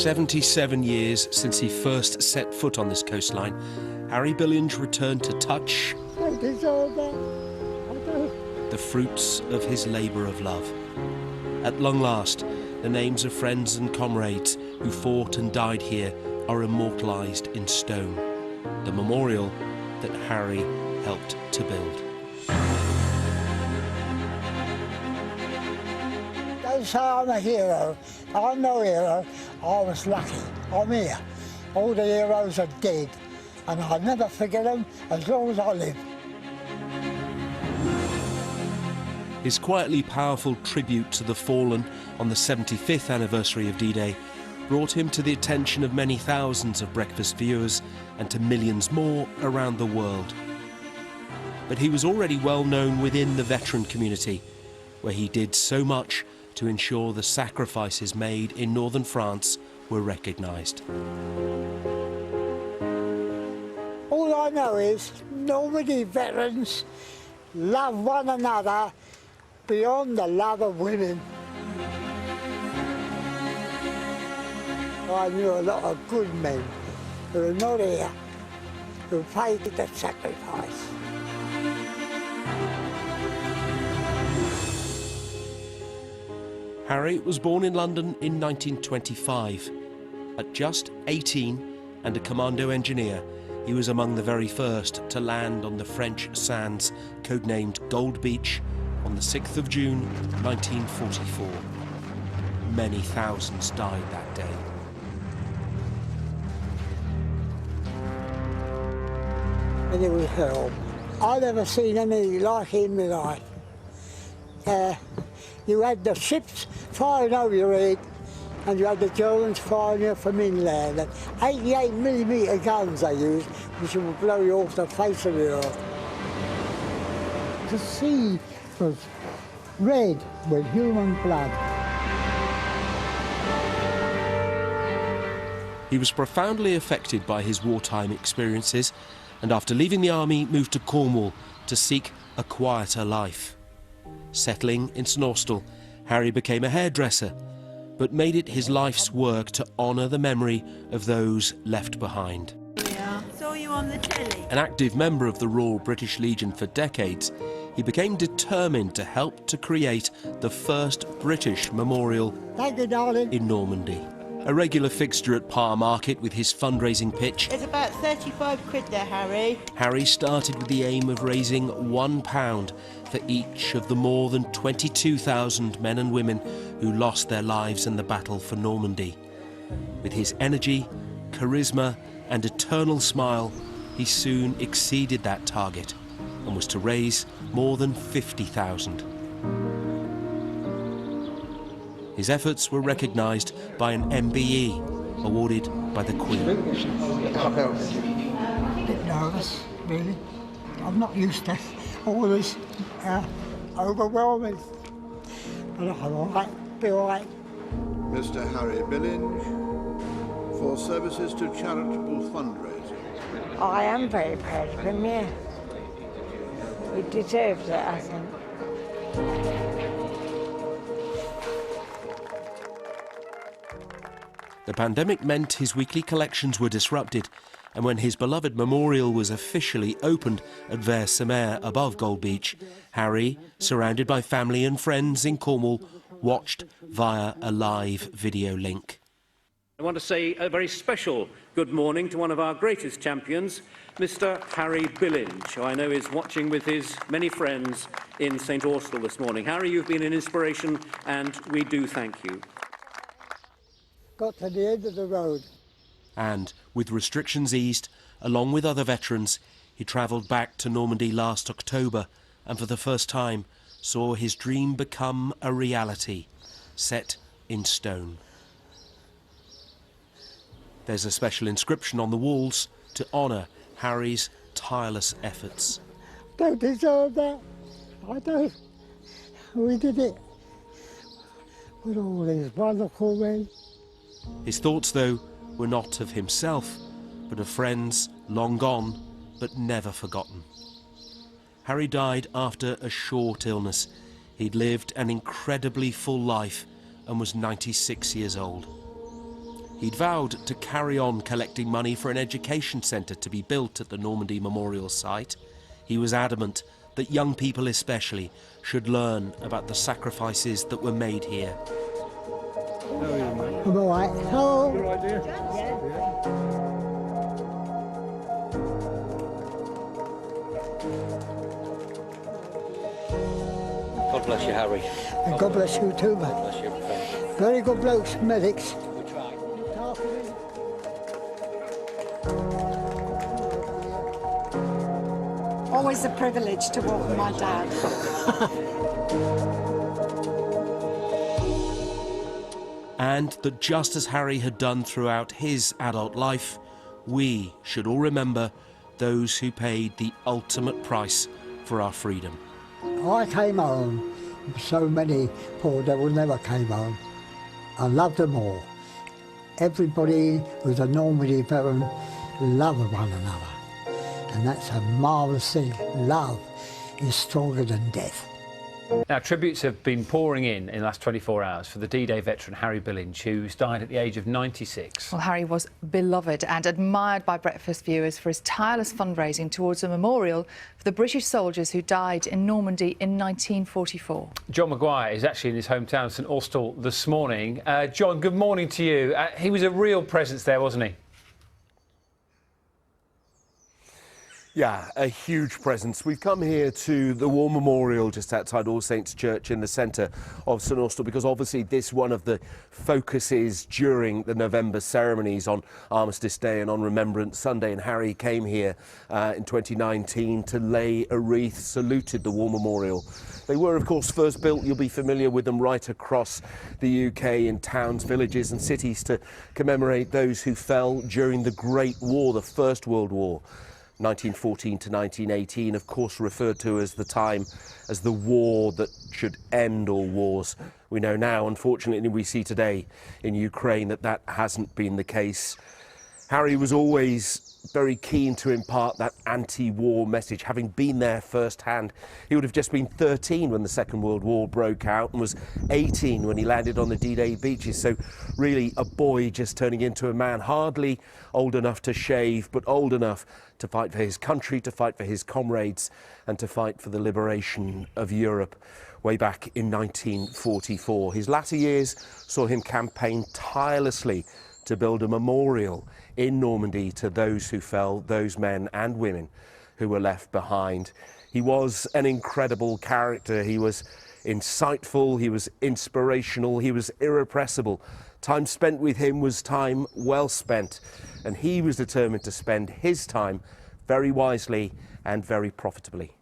77 years since he first set foot on this coastline, Harry Billinge returned to touch the fruits of his labour of love. At long last, the names of friends and comrades who fought and died here are immortalised in stone, the memorial that Harry helped to build. They say I'm a hero. I'm no hero. I was lucky. I'm here. All the heroes are dead, and I'll never forget them as long as I live. His quietly powerful tribute to the fallen on the 75th anniversary of D-Day brought him to the attention of many thousands of breakfast viewers and to millions more around the world. But he was already well known within the veteran community, where he did so much to ensure the sacrifices made in northern France were recognised. All I know is Normandy veterans love one another beyond the love of women. I knew a lot of good men who are not here, who paid the sacrifice. Harry was born in London in 1925. At just 18 and a commando engineer, he was among the very first to land on the French sands, codenamed Gold Beach, on the 6th of June 1944. Many thousands died that day. And it was hell. I've never seen anything like it in my life. You had the ships firing over your head, and you had the Germans firing you from inland. And 88mm guns they used, which would blow you off the face of the earth. The sea was red with human blood. He was profoundly affected by his wartime experiences, and after leaving the army, moved to Cornwall to seek a quieter life. Settling in Snorstal, Harry became a hairdresser, but made it his life's work to honour the memory of those left behind. Yeah, saw you on the telly. An active member of the Royal British Legion for decades, he became determined to help to create the first British memorial in Normandy. A regular fixture at Parr Market with his fundraising pitch, It's about 35 quid there, Harry. Harry started with the aim of raising £1 for each of the more than 22,000 men and women who lost their lives in the battle for Normandy. With his energy, charisma and eternal smile, he soon exceeded that target and was to raise more than 50,000. His efforts were recognised by an MBE, awarded by the Queen. A bit nervous, really. I'm not used to all this overwhelming. But I'm all right, be all right. Mr. Harry Billinge, for services to charitable fundraising. I am very proud of him, yeah. He deserves it, I think. The pandemic meant his weekly collections were disrupted, and when his beloved memorial was officially opened at Vers-sur-Mer above Gold Beach, Harry, surrounded by family and friends in Cornwall, watched via a live video link. I want to say a very special good morning to one of our greatest champions, Mr. Harry Billinge, who I know is watching with his many friends in St. Austell this morning. Harry, you've been an inspiration, and we do thank you. Got to the end of the road. And, with restrictions eased, along with other veterans, he travelled back to Normandy last October and for the first time saw his dream become a reality, set in stone. There's a special inscription on the walls to honour Harry's tireless efforts. Don't deserve that. I don't. We did it with all these wonderful men. His thoughts, though, were not of himself, but of friends long gone, but never forgotten. Harry died after a short illness. He'd lived an incredibly full life and was 96 years old. He'd vowed to carry on collecting money for an education centre to be built at the Normandy Memorial site. He was adamant that young people especially should learn about the sacrifices that were made here. I'm all right. Hello. God bless you, Harry. And God bless you too, mate. God bless you, friend. Very good blokes, medics. We try. Always a privilege to walk with my dad. And that just as Harry had done throughout his adult life, we should all remember those who paid the ultimate price for our freedom. I came home, so many poor devils never came home. I loved them all. Everybody who was a Normandy veteran loved one another. And that's a marvellous thing. Love is stronger than death. Now, tributes have been pouring in the last 24 hours for the D-Day veteran Harry Billinge, who's died at the age of 96. Well, Harry was beloved and admired by breakfast viewers for his tireless fundraising towards a memorial for the British soldiers who died in Normandy in 1944. John Maguire is actually in his hometown of St Austell this morning. John, good morning to you. He was a real presence there, wasn't he? Yeah, a huge presence. We've come here to the War Memorial just outside All Saints Church in the centre of St Austell because obviously this one of the focuses during the November ceremonies on Armistice Day and on Remembrance Sunday, and Harry came here in 2019 to lay a wreath, saluted the War Memorial. They were, of course, first built, you'll be familiar with them, right across the UK in towns, villages and cities to commemorate those who fell during the Great War, the First World War. 1914 to 1918, of course, referred to as the time as the war that should end all wars. We know now, unfortunately, we see today in Ukraine that hasn't been the case. Harry was always very keen to impart that anti-war message, having been there firsthand. He would have just been 13 when the Second World War broke out and was 18 when he landed on the D-Day beaches. So really a boy just turning into a man, hardly old enough to shave, but old enough to fight for his country, to fight for his comrades, and to fight for the liberation of Europe way back in 1944. His latter years saw him campaign tirelessly to build a memorial in Normandy to those who fell, those men and women who were left behind. He was an incredible character. He was insightful, he was inspirational, he was irrepressible. Time spent with him was time well spent, and he was determined to spend his time very wisely and very profitably.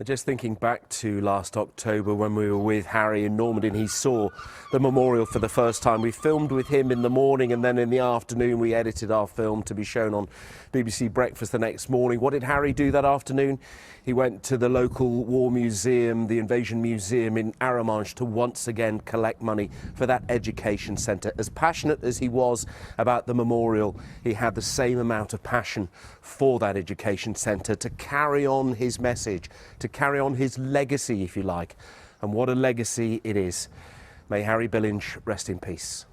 Just thinking back to last October when we were with Harry in Normandy and he saw the memorial for the first time. We filmed with him in the morning and then in the afternoon we edited our film to be shown on BBC Breakfast the next morning. What did Harry do that afternoon? He went to the local war museum, the Invasion Museum in Arromanches, to once again collect money for that education centre. As passionate as he was about the memorial, he had the same amount of passion for that education centre to carry on his message, to carry on his legacy, if you like. And what a legacy it is. May Harry Billinge rest in peace.